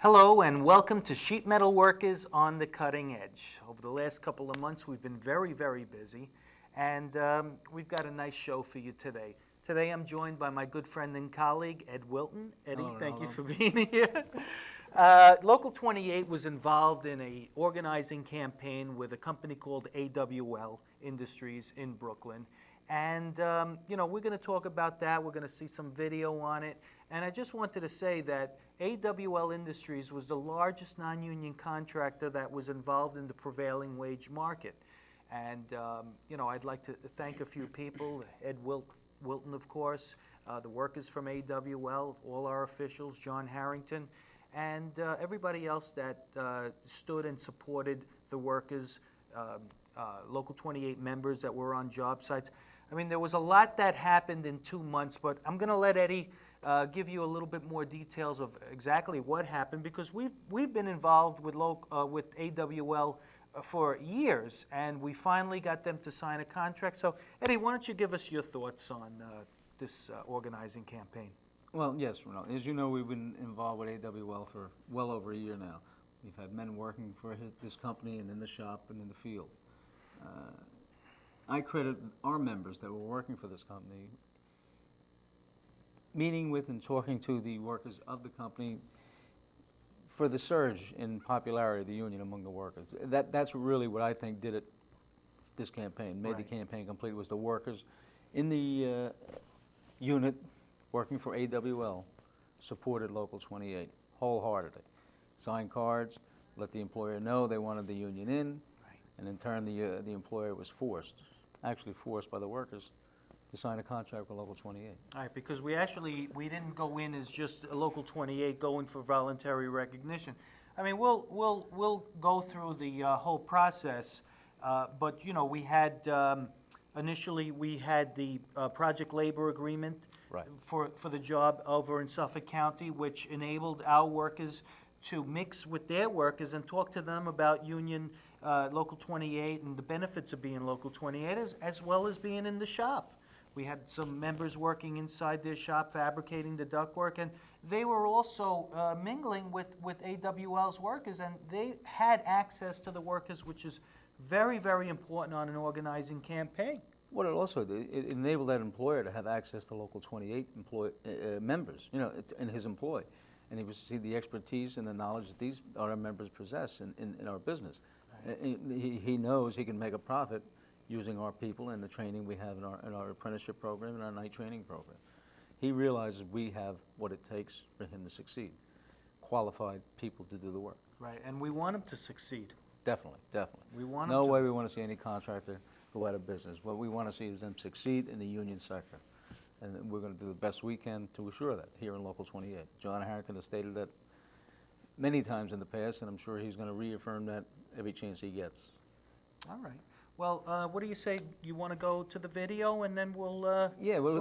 Hello and welcome to Sheet Metal Workers on the Cutting Edge. Over the last couple of months we've been very busy, and we've got a nice show for you today. Today I'm joined by my good friend and colleague Ed Wilton. Eddie, thank you for being here. Local 28 was involved in an organizing campaign with a company called AWL Industries in Brooklyn. And, we're going to talk about that. We're going to see some video on it. And I just wanted to say that AWL Industries was the largest non-union contractor that was involved in the prevailing wage market. And, I'd like to thank a few people, Ed Wilton, of course, the workers from AWL, all our officials, John Harrington, and everybody else that stood and supported the workers, Local 28 members that were on job sites. I mean, there was a lot that happened in 2 months, but I'm going to let Eddie give you a little bit more details of exactly what happened, because we've been involved with AWL for years, and we finally got them to sign a contract. So, Eddie, why don't you give us your thoughts on this organizing campaign? Well, yes, Ronald. As you know, we've been involved with AWL for well over a year now. We've had men working for this company and in the shop and in the field. I credit our members that were working for this company, meeting with and talking to the workers of the company for the surge in popularity of the union among the workers. That's really what I think did it, this campaign, made the campaign complete, was the workers in the unit working for AWL supported Local 28 wholeheartedly. Signed cards, let the employer know they wanted the union in, and in turn the employer was forced by the workers to sign a contract with Local 28. All right, because we didn't go in as just a Local 28 going for voluntary recognition. I mean, we'll go through the whole process, but we had initially we had the project labor agreement for the job over in Suffolk County, which enabled our workers to mix with their workers and talk to them about union Local 28 and the benefits of being Local 28 as well as being in the shop. We had some members working inside their shop fabricating the ductwork, and they were also mingling with AWL's workers, and they had access to the workers, which is very important on an organizing campaign. What it also did, it enabled that employer to have access to Local 28 members, in his employ. And he was to see the expertise and the knowledge that these our members possess in our business. He knows he can make a profit using our people and the training we have in our apprenticeship program and our night training program. He realizes we have what it takes for him to succeed, qualified people to do the work. Right, and we want him to succeed. Definitely. We want no way we want to see any contractor go out of business. What we want to see is them succeed in the union sector. And we're going to do the best we can to assure that here in Local 28. John Harrington has stated that many times in the past, and I'm sure he's going to reaffirm that every chance he gets. All right. Well, what do you say? You want to go to the video, and then we'll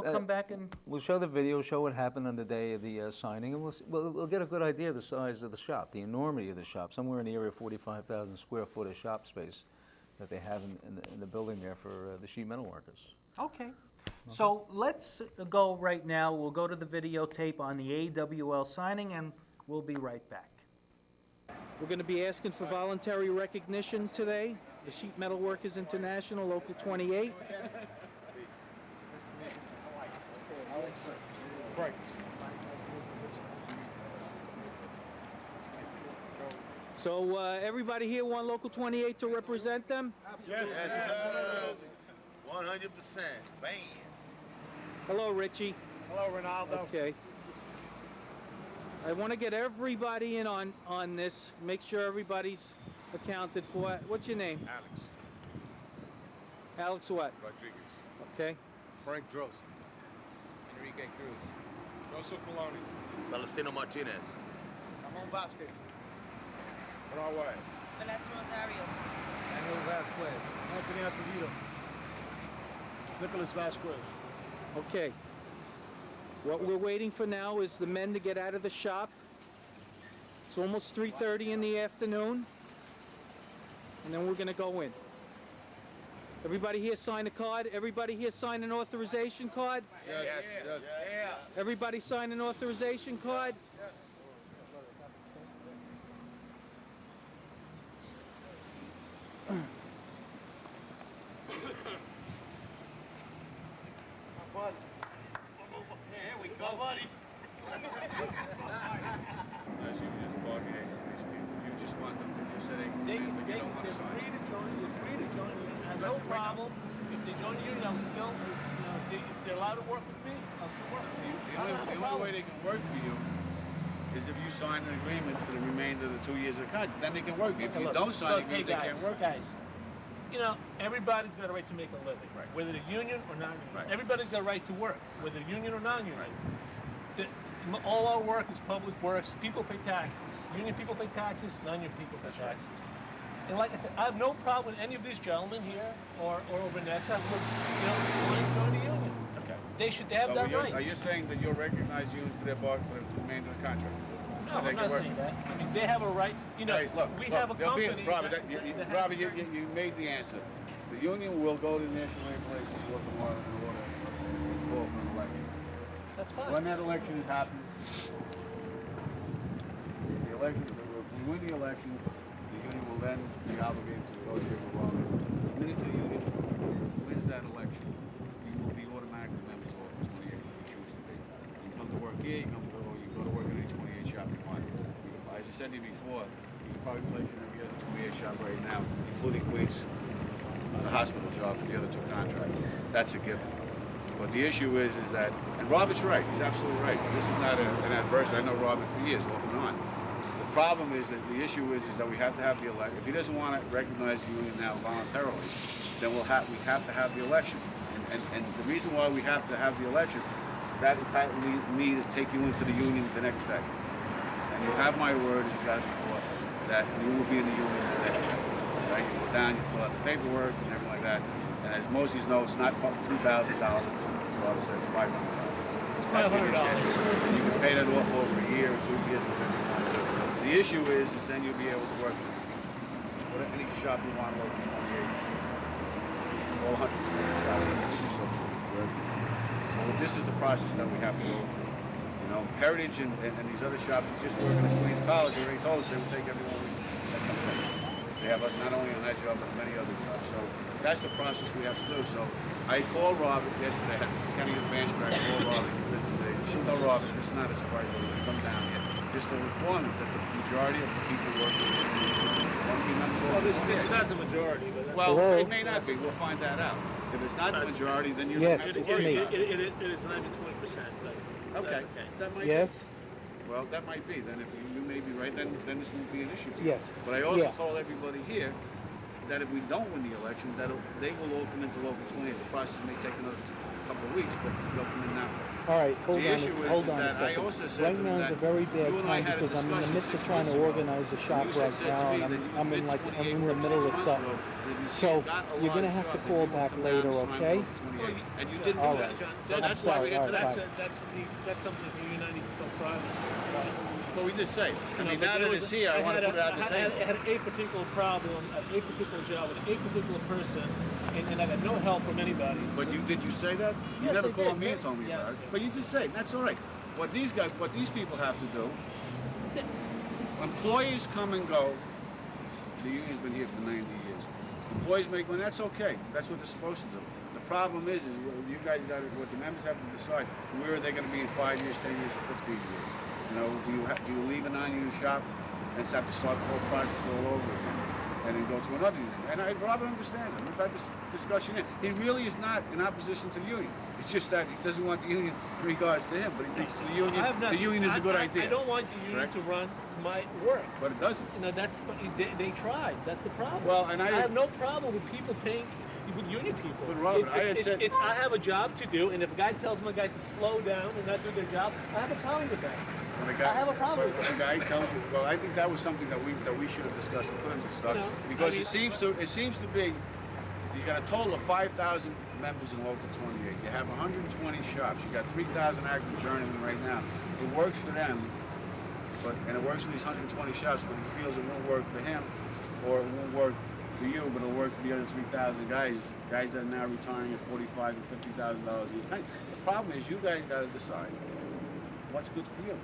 come back and we'll show the video, show what happened on the day of the signing, and we'll get a good idea of the size of the shop, the enormity of the shop, somewhere in the area of 45,000 square foot of shop space that they have in the building there for the sheet metal workers. Okay. So let's go right now. We'll go to the videotape on the AWL signing, and we'll be right back. We're going to be asking for voluntary recognition today. The Sheet Metal Workers International, Local 28. So everybody here want Local 28 to represent them? Yes, 100%. Bam. Hello, Richie. Hello, Ronaldo. Okay. I want to get everybody in on this. Make sure everybody's accounted for. What's your name? Alex. Alex what? Rodriguez. Okay. Frank Dross. Enrique Cruz. Joseph Maloney. Celestino Martinez. Ramon Vasquez. Bernard White. Vanessa Rosario. Daniel Vasquez. Anthony Acevedo. Nicholas Vasquez. Okay. What we're waiting for now is the men to get out of the shop. It's almost 3:30 in the afternoon. And then we're going to go in. Everybody here sign a card? Everybody here sign an authorization card? Yes. Everybody sign an authorization card? you just bargain agents for these people. You just want them to just say they can They come in, can, but you don't want to they're sign. free to join, they're free to join the union. I have no problem. If they join the union, I will still, if they're allowed to work with me, I'll still work with them. I don't have a The only problem. way they can work for you is if you sign an agreement for the remainder of the 2 years of the contract. Then they can work. If you Look, don't sign an hey agreement, they can't guys, work. guys, everybody's got a right to make a living, whether they're union or non-union. Right. Everybody's got a right to work, whether union or non-union. All our work is public works. People pay taxes. Union people pay taxes. Non-union people pay taxes. And like I said, I have no problem with any of these gentlemen here or Vanessa wanting to join the union. Okay. They have that right. Are you saying that you'll recognize unions for their bargain for the remainder of the contract? No, I'm not saying that. I mean, they have a right. Guys, look, we have a company. Robert, that has Robert, a certain- you made the answer. The union will go to the National Labor Relations Board tomorrow in order to call for an election. That's fine. When that election happens, the election, if we win the election, the union will then be obligated to negotiate with Robert. The minute the union wins that election, you will be automatically members of Local 28 if you choose to be. You come to work here, you go to work at any 28 shop you want. As I said to you before, you can probably place in every other 28 shop right now, including Queens, the hospital job for the other 2 contracts. That's a given. But the issue is that, and Robert's right, he's absolutely right. This is not an adversity. I know Robert for years, off and on. The problem is that the issue is that we have to have the election. If he doesn't want to recognize the union now voluntarily, then we have to have the election. And the reason why we have to have the election, that entitles me to take you into the union the next day. And you have my word, as you got it before, that you will be in the union the next day. Right? You go down, you fill out the paperwork and everything like that. And as most of you know, it's not $2,000. Robert says $500. It's $500. And you can pay that off over a year or 2 years, whatever you want to. The issue is then you'll be able to work with any shop you want local 28. All 120 shops. Well, this is the process that we have to go through. Heritage and these other shops that just working at Queens College already told us they would take everyone that comes in. They have not only on that job, but many other jobs. So that's the process we have to do. So I called Robert yesterday, I had Kenny Advanced, I called Robert from business agent. Tell Robert, this is not a surprise when we come down here. Just to inform him that the majority of the people working want to be members of Well, this is not the majority, but Well, it may not be. We'll find that out. If it's not the majority, then you're Yes, not to it's worry me. about it. it is not even 20%. But Okay. that's okay. That might Yes? be. Well, that might be. Then if you may be right, then this won't be an issue. Yes. But I also Yeah. told everybody here that if we don't win the election, that they will all come into Local 28. The process may take another couple of weeks, but they'll come in that way. All right, hold The on, issue is hold on a that I second. also said Right to now them is a that very bad you and I time had a because I'm in the discussion midst of 6 trying to months ago. organize a shop You said right to now, me and that you I'm did in like, I'm 28 in the work middle 6 of months something. ago, that you So, got a you're gonna large have to job, call that you back would come later, down and sign okay? Local 28. And you didn't All do right. that. John, So I'm that's why sorry, we get all to right, that. that's something the union I need to talk private about. Well, we did say. I mean, But now there that was it's here, I want to put it out on the table. I had a particular problem, a particular job with a particular person, and I got no help from anybody. But So- did you say that? You Yes, never I called did. me and told me Yes, about it. yes. But you did say it. That's all right. What these people have to do, employees come and go. The union's been here for 90 years. Employees make money. That's okay. That's what they're supposed to do. The problem is you guys got to, what the members have to decide, where are they going to be in 5 years, 10 years, or 15 years? Do you leave a non-union shop and have to start the whole project all over again? And then go to another union. And Robert understands that. We've had this discussion here. He really is not in opposition to the union. It's just that he doesn't want the union in regards to him, but he thinks the union is a good idea. I don't want the union Correct? to run my work. But it doesn't. But they tried. That's the problem. Well, and I have no problem with people paying with union people. But Robert, I had said- I have a job to do, and if a guy tells my guys to slow down and not do their job, I have a problem with that. I have a problem with When a guy tells you, well, I think that was something that we should have discussed in terms of stuff, because it seems to be you got a total of 5,000 members in Local 28. You have 120 shops. You got 3,000 active journeymen right now. It works for them, and it works for these 120 shops, but he feels it won't work for him, or it won't work for you, but it'll work for the other 3,000 guys that are now retiring at $45,000 and $50,000 a year. The problem is you guys got to decide what's good for you.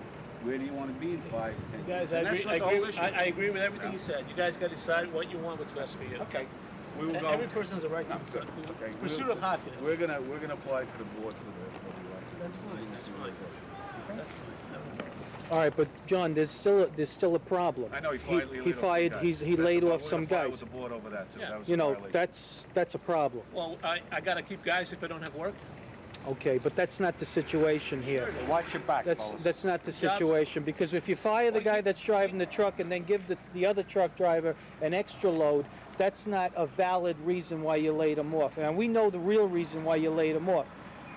Where do you want to be in 5, 10 years? Guys, I And that's agree, what the whole issue is. I agree with everything you said. You guys got to decide what you want, what's best for you. Okay. We will go. Every person has a right to Okay. pursuit of happiness. We're gonna apply for the board for the election. That's fine. That's fine. That's fine. I don't know. All right, but John, there's still a problem. I know, he He laid off some guys. with the board over that, too. Yeah. That was a You know, violation. that's a problem. Well, I gotta keep guys if I don't have work. Okay, but that's not the situation here. Watch your back, That's not the Jobs- situation, because if you fire the guy that's driving the truck and then give the other truck driver an extra load, that's not a valid reason why you laid him off. And we know the real reason why you laid him off.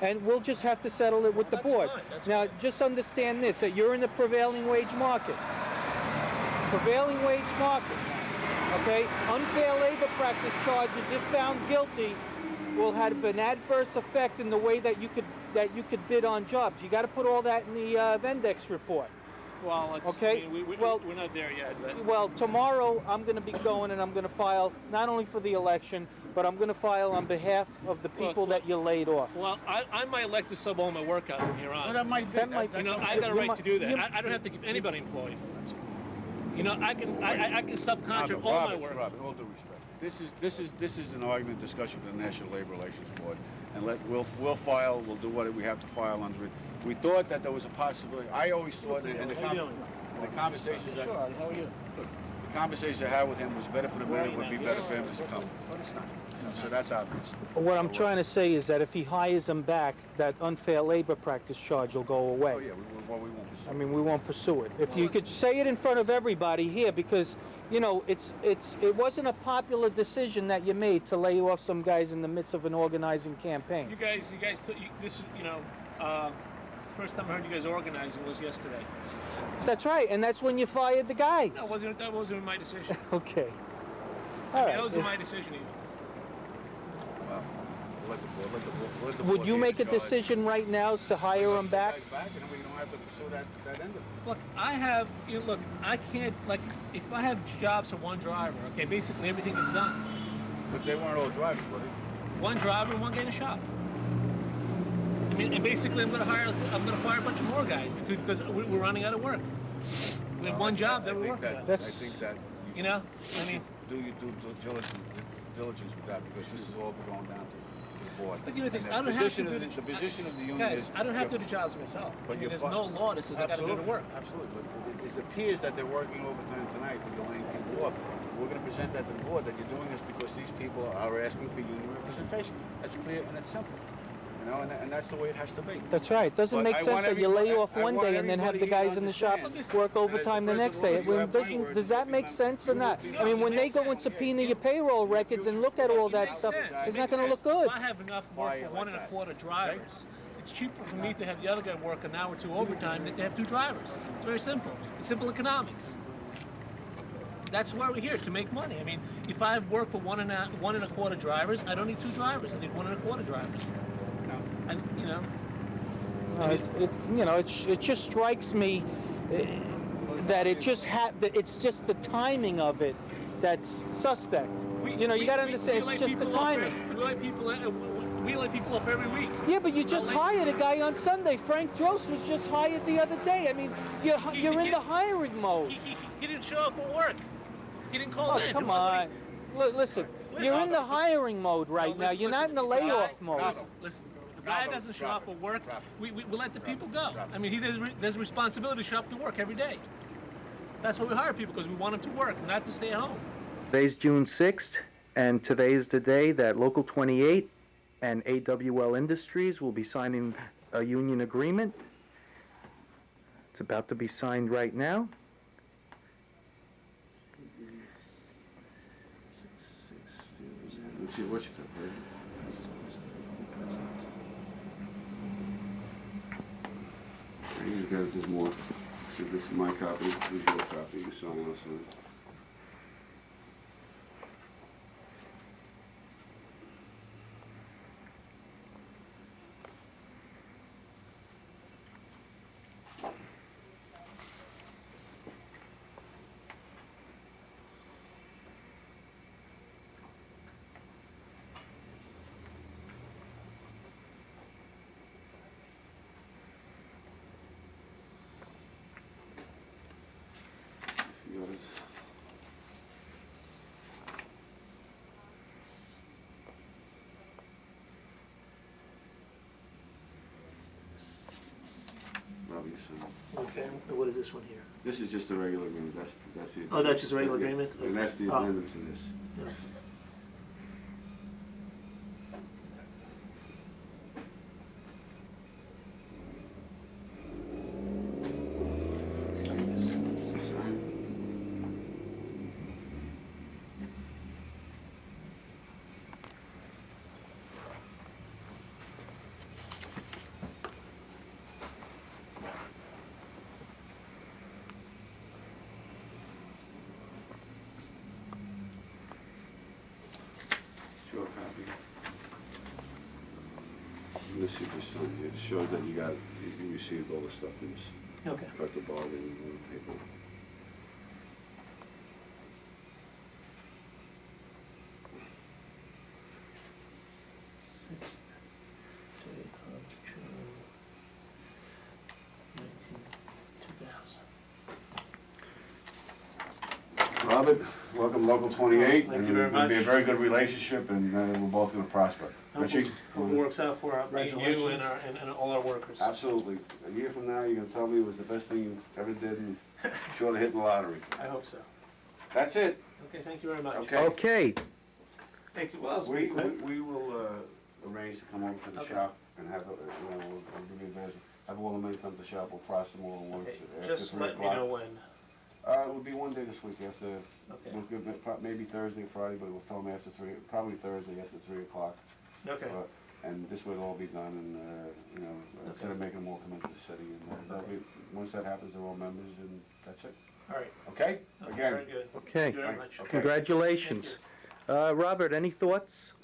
And we'll just have to settle it with the That's board. fine, that's Now, fine. just understand this, that you're in the prevailing wage market. Prevailing wage market, okay? Unfair labor practice charges, if found guilty, will have an adverse effect in the way that you could bid on jobs. You got to put all that in the Vendex report. Well, it's, Okay, I mean, well- we're not there yet, but. Well, tomorrow I'm going to be going and I'm going to file not only for the election, but I'm going to file on behalf of the people that you laid off. Well, I might elect to sub all my work out from here on. Well, that might be. That might- You know, that's I got a You right might- to do that. you- I don't have to keep anybody employed. You know, I can subcontract all my work. Robert, all due respect. This is an argument discussion for the National Labor Relations Board, and we'll file. We'll do what we have to file under it. We thought that there was a possibility. I always thought in the conversations that Sure, how are you? the conversations I had with him was better for the men. It would be better for him as a company. But it's not. You know, so that's obvious. What I'm trying to say is that if he hires them back, that unfair labor practice charge will go away. Oh yeah, we won't be. I mean, we won't pursue it. If you could say it in front of everybody here, because, you know, it wasn't a popular decision that you made to lay off some guys in the midst of an organizing campaign. You guys, this is, you know, first time I heard you guys organizing was yesterday. That's right, and that's when you fired the guys. That wasn't my decision. Okay. I All mean, that right. wasn't my decision even. Well, we'll let the board. Let the Would board you be make a in charge. decision right now as to hire them back? Guys back, and then we don't have to pursue that end of it. Look, I can't, like, if I have jobs for one driver, okay, basically everything is done. But they weren't all driving, were they? One driver and one guy in a shop. I mean, and basically I'm gonna fire a bunch of more guys because we're running out of work. We have one job that we're working on. That's- I think that You know, I mean, do you do diligence with that, because this is all going down to the board. but you know, things, And I don't have to do the position of the union guys, is. I don't have to do the jobs myself. I mean, you're there's fi- no law that says I gotta go to work. Absolutely, but it appears that they're working overtime tonight, that you're laying people off. We're gonna present that to the board, that you're doing this because these people are asking for union representation. That's clear and it's simple, you know, and that's the way it has to be. That's right. It doesn't But make I sense want that you lay everybody- off I one want day and then have the everybody guys here in the to shop understand work overtime the that as next the day. president I of mean, the board, does that make sense or not? I mean, when they go and subpoena your payroll records and look at all that Makes stuff, sense. It it's makes not going to sense. look good. If I have enough Why work you for like 1 that? 1/4 drivers, it's cheaper for me to have the other guy work an hour or two overtime than to have two drivers. It's very simple. It's simple economics. That's why we're here, to make money. I mean, if I have work for 1 1/4 drivers, I don't need two drivers. I need 1 1/4 drivers. And you know, It just strikes me that it's just the timing of it that's suspect. You got to understand, it's just the timing. We lay people off every week. Yeah, but you just hired a guy on Sunday. Frank Drost was just hired the other day. I mean, you're in the hiring mode. He didn't show up for work. He didn't call Oh, in. come on. Listen, you're in the hiring mode right now. You're not in the layoff mode. Listen, the guy doesn't show up for work. We let the people go. I mean, there's a responsibility to show up to work every day. That's why we hire people, because we want them to work, not to stay at home. Today's June 6th, and today is the day that Local 28 and AWL Industries will be signing a union agreement. It's about to be signed right now. Let's see, what's your You got, there's more. So this is my copy, this is your copy, you sign also. You got it. Okay, and what is this one here? This is just a regular agreement, that's the. Oh, that's just a regular agreement? And that's the Oh. addendum to this. Yeah. Sure copy. This you just, it shows that you received all the stuff in this, Okay. collective bargaining paper. Sixth day of June, 2000. Robert, welcome Local 28. Thank you very It'll be a much. very good relationship, and we're both gonna prosper. Richie? Hope it works out for me and you and Congratulations. and all our workers. Absolutely. A year from now, you're gonna tell me it was the best thing you ever did, and short of hitting the lottery. I hope so. That's it. Okay, thank you very much. Okay. Okay, Thank you. Well, that was We quick. will arrange to come over to the Okay. shop and have, we'll give you a visit. Have all the men come to the shop, we'll process them all at once Okay, after just 3 let me o'clock. know when. It will be one day this week after, Okay. we'll give it maybe Thursday or Friday, but we'll tell them after 3, probably Thursday after 3 o'clock. Okay. And this way it'll all be done, and, instead of making them all come into the city, and that'll be, once that happens, they're all members, and that's it. All right. Okay? Okay, Again, very good. okay. Thank you very much. Okay. Congratulations. Robert, any thoughts?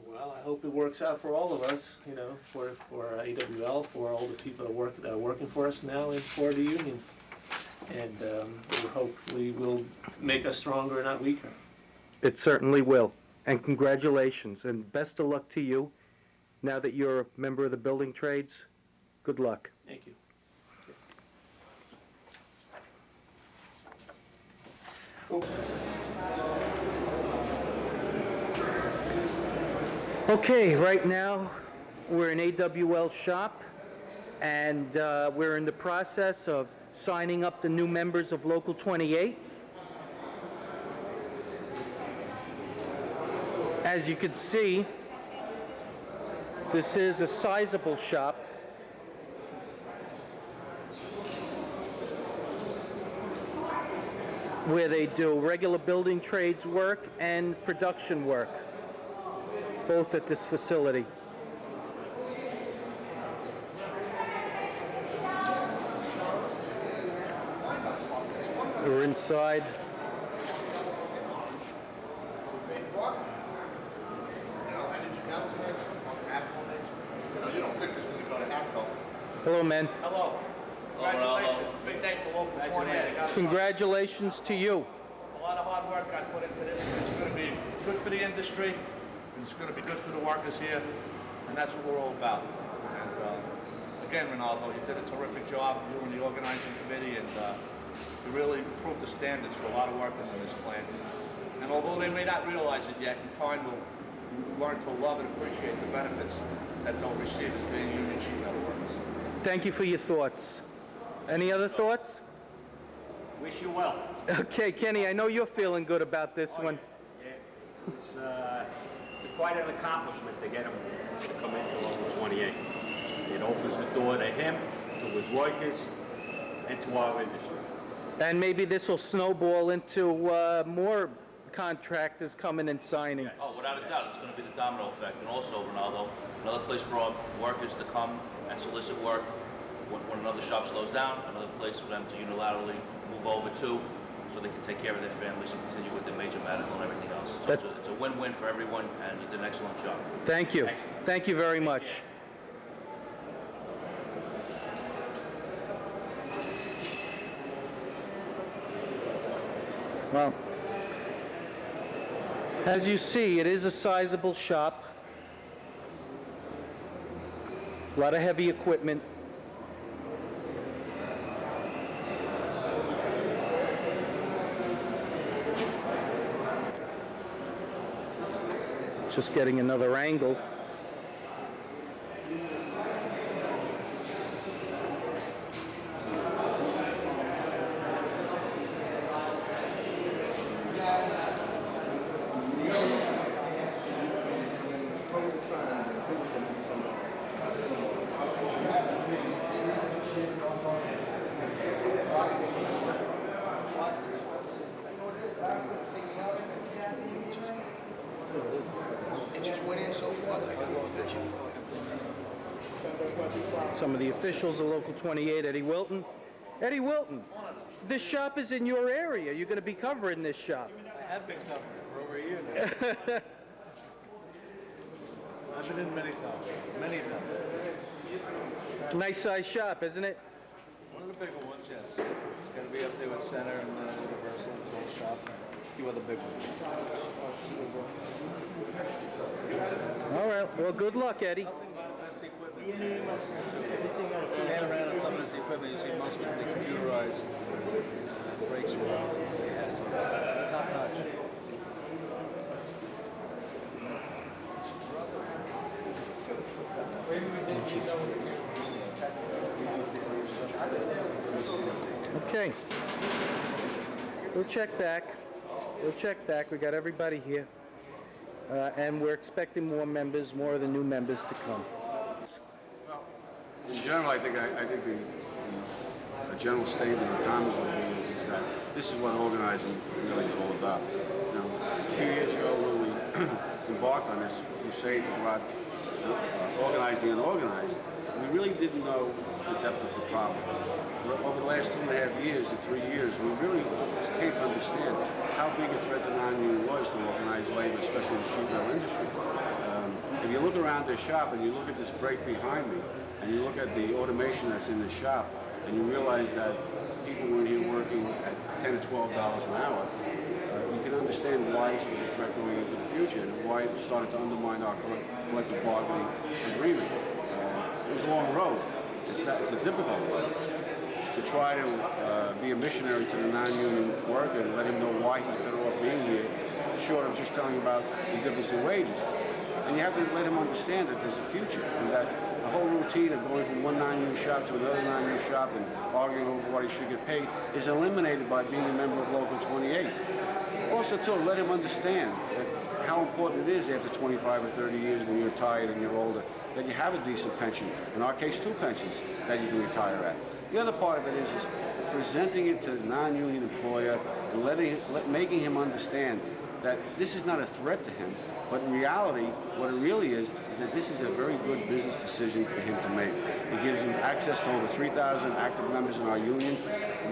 Well, I hope it works out for all of us, you know, for AWL, for all the people that are working for us now, and for the union. And it hopefully will make us stronger, not weaker. It certainly will. And congratulations, and best of luck to you. Now that you're a member of the building trades, good luck. Thank you. Okay, right now, we're in AWL shop, and we're in the process of signing up the new members of Local 28. As you can see, this is a sizable shop. Where they do regular building trades work and production work, both at this facility. We're inside. You don't think there's gonna go to ACO. Hello, man. Hello. Congratulations, big day for Local 28. I gotta Congratulations to you. A lot of hard work got put into this, and it's gonna be good for the industry, and it's gonna be good for the workers here, and that's what we're all about. And again, Ronaldo, you did a terrific job, you and the organizing committee, and you really improved the standards for a lot of workers in this plant. And although they may not realize it yet, in time they'll learn to love and appreciate the benefits that they'll receive as being union sheet metal workers. Thank you for your thoughts. Any other thoughts? Wish you well. Okay, Kenny, I know you're feeling good about this one. Yeah, it's quite an accomplishment to get him to come into Local 28. It opens the door to him, to his workers, and to our industry. And maybe this will snowball into more contractors coming and signing. Oh, without a doubt, it's going to be the domino effect. And also, Ronaldo, another place for our workers to come and solicit work when another shop slows down, another place for them to unilaterally move over to so they can take care of their families and continue with their major medical and everything else. So it's a win-win for everyone, and you did an excellent job. Thank you. Thank you very much. Well, as you see, it is a sizable shop. A lot of heavy equipment. Just getting another angle. so far that I got no official. Some of the officials of Local 28, Eddie Wilton. Eddie Wilton, this shop is in your area. You're going to be covering this shop. I have been covering it for over a year now. I've been in many times. Nice size shop, isn't it? One of the bigger ones, yes. It's going to be up there with Center and Universal, his old shop, and a few other big ones. All right. Well, good luck, Eddie. Nothing but best equipment. If you hand around on some of this equipment, you see most of it's the computerized brakes or whatever it has. Top notch. Okay. We'll check back. We got everybody here. And we're expecting more members, more of the new members to come. In general, I think the general statement of comment would be is that this is what organizing really is all about. You know, a few years ago when we embarked on this crusade to go out organizing and organized, we really didn't know the depth of the problem. Over the last 2.5 years or 3 years, we really came to understand how big a threat the non-union was to organized labor, especially in the sheet metal industry. If you look around this shop and you look at this brake behind me, and you look at the automation that's in the shop, and you realize that people were in here working at $10 to $12 an hour, you can understand why this was a threat going into the future and why it started to undermine our collective bargaining agreement. It was a long road. It's a difficult road. To try to be a missionary to the non-union worker and let him know why he's better off being here, short of just telling about the difference in wages. And you have to let him understand that there's a future and that the whole routine of going from one non-union shop to another non-union shop and arguing over what he should get paid is eliminated by being a member of Local 28. Also, too, let him understand that how important it is after 25 or 30 years when you're tired and you're older, that you have a decent pension, in our case 2 pensions, that you can retire at. The other part of it is presenting it to the non-union employer and making him understand that this is not a threat to him, but in reality, what it really is that this is a very good business decision for him to make. It gives him access to over 3,000 active members in our union.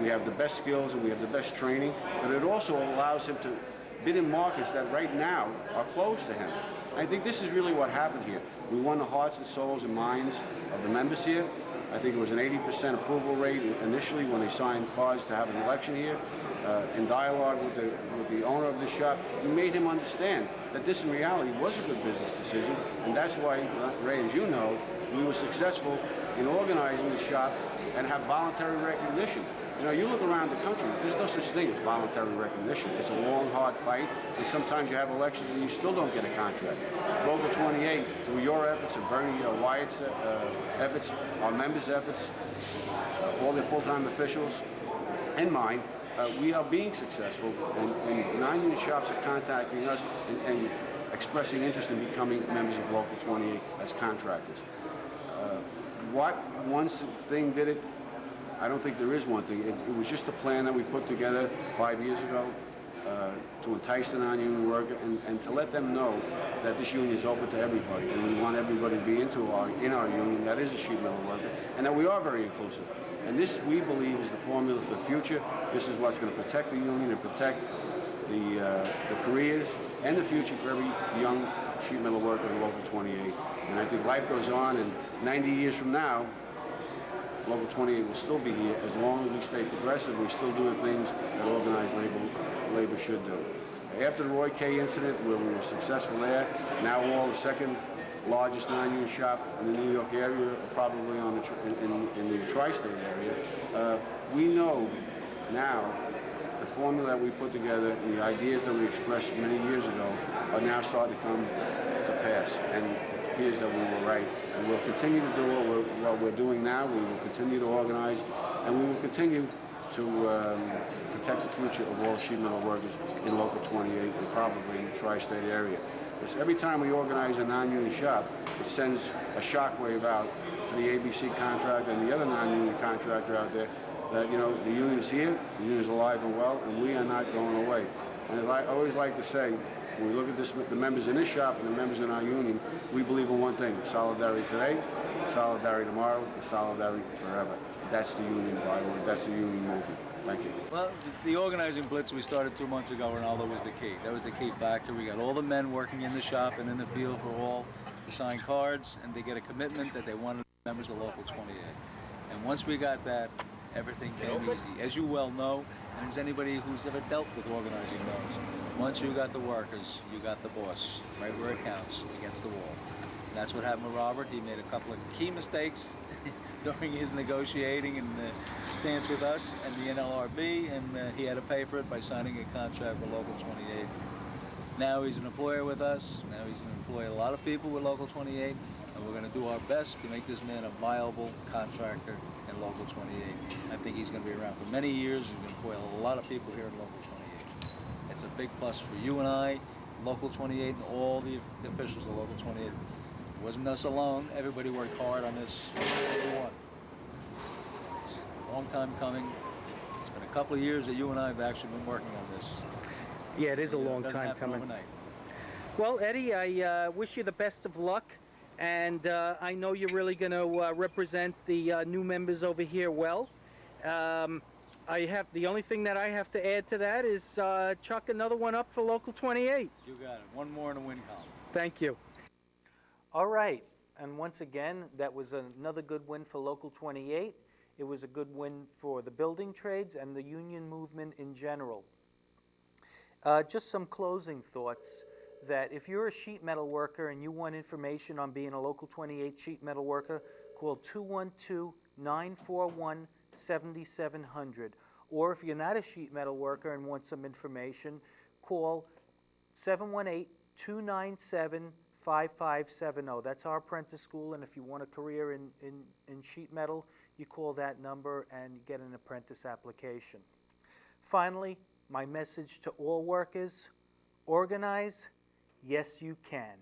We have the best skills and we have the best training, but it also allows him to bid in markets that right now are closed to him. I think this is really what happened here. We won the hearts and souls and minds of the members here. I think it was an 80% approval rate initially when they signed cards to have an election here. In dialogue with the owner of the shop, we made him understand that this in reality was a good business decision, and that's why, Ray, as you know, we were successful in organizing the shop and have voluntary recognition. You know, you look around the country, there's no such thing as voluntary recognition. It's a long, hard fight, and sometimes you have elections and you still don't get a contract. Local 28, through your efforts and Bernie Wyatt's efforts, our members' efforts, all the full-time officials, and mine, we are being successful, and non-union shops are contacting us and expressing interest in becoming members of Local 28 as contractors. What one thing did it? I don't think there is one thing. It was just a plan that we put together 5 years ago to entice the non-union worker and to let them know that this union is open to everybody, and we want everybody to be in our union that is a sheet metal worker, and that we are very inclusive. And this, we believe, is the formula for the future. This is what's going to protect the union and protect the careers and the future for every young sheet metal worker in Local 28. And I think life goes on, and 90 years from now, Local 28 will still be here as long as we stay progressive and we still do the things that organized labor should do. After the Roy K. incident, where we were successful there, now we're all the second largest non-union shop in the New York area, probably on in the tri-state area. We know now the formula that we put together and the ideas that we expressed many years ago are now starting to come to pass. And it appears that we were right. And we'll continue to do what we're doing now. We will continue to organize, and we will continue to protect the future of all sheet metal workers in Local 28 and probably in the tri-state area. Because every time we organize a non-union shop, it sends a shockwave out to the ABC contractor and the other non-union contractor out there that, you know, the union is here, the union is alive and well, and we are not going away. And as I always like to say, when we look at this, the members in this shop and the members in our union, we believe in one thing: solidarity today, solidarity tomorrow, and solidarity forever. That's the union bylaw. That's the union movement. Thank you. Well, the organizing blitz we started 2 months ago, Ronaldo, was the key. That was the key factor. We got all the men working in the shop and in the field for all to sign cards and they get a commitment that they wanted members of Local 28. And once we got that, everything came easy. As you well know, and as anybody who's ever dealt with organizing knows, once you got the workers, you got the boss, right where it counts, against the wall. And that's what happened with Robert. He made a couple of key mistakes during his negotiating and stance with us and the NLRB, and he had to pay for it by signing a contract with Local 28. Now he's an employer with us. Now he's going to employ a lot of people with Local 28, and we're going to do our best to make this man a viable contractor in Local 28. I think he's going to be around for many years. He's going to employ a lot of people here in Local 28. It's a big plus for you and I, Local 28, and all the officials of Local 28. It wasn't us alone. Everybody worked hard on this from day one. It's a long time coming. It's been a couple of years that you and I have actually been working on this. Yeah, it is a It long doesn't time happen coming. overnight. Well, Eddie, I wish you the best of luck, and I know you're really going to represent the new members over here well. The only thing that I have to add to that is chuck another one up for Local 28. You got it. One more in the win column. Thank you. All right, and once again, that was another good win for Local 28. It was a good win for the building trades and the union movement in general. Just some closing thoughts, that if you're a sheet metal worker and you want information on being a Local 28 sheet metal worker, call 212-941-7700. Or if you're not a sheet metal worker and want some information, call 718-297-5570. That's our apprentice school, and if you want a career in sheet metal, you call that number and you get an apprentice application. Finally, my message to all workers: organize. Yes, you can.